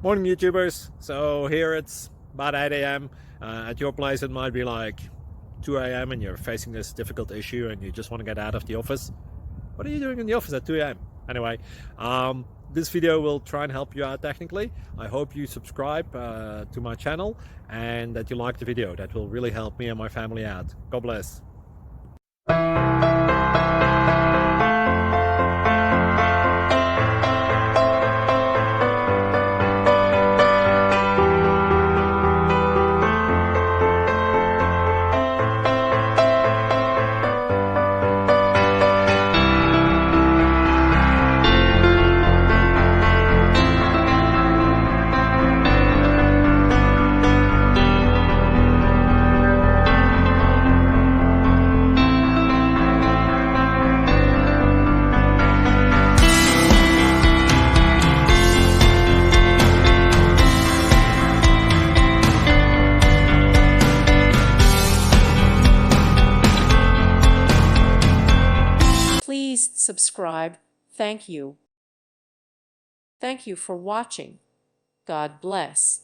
Morning, YouTubers. So here it's about 8 a.m. At your place, it might be like 2 a.m. and you're facing this difficult issue and you just want to get out of the office. What are you doing in the office at 2 a.m.? Anyway, this video will try and help you out technically. I hope you subscribe to my channel and that you like the video. That will really help me and my family out. God bless. Please subscribe. Thank you. Thank you for watching. God bless.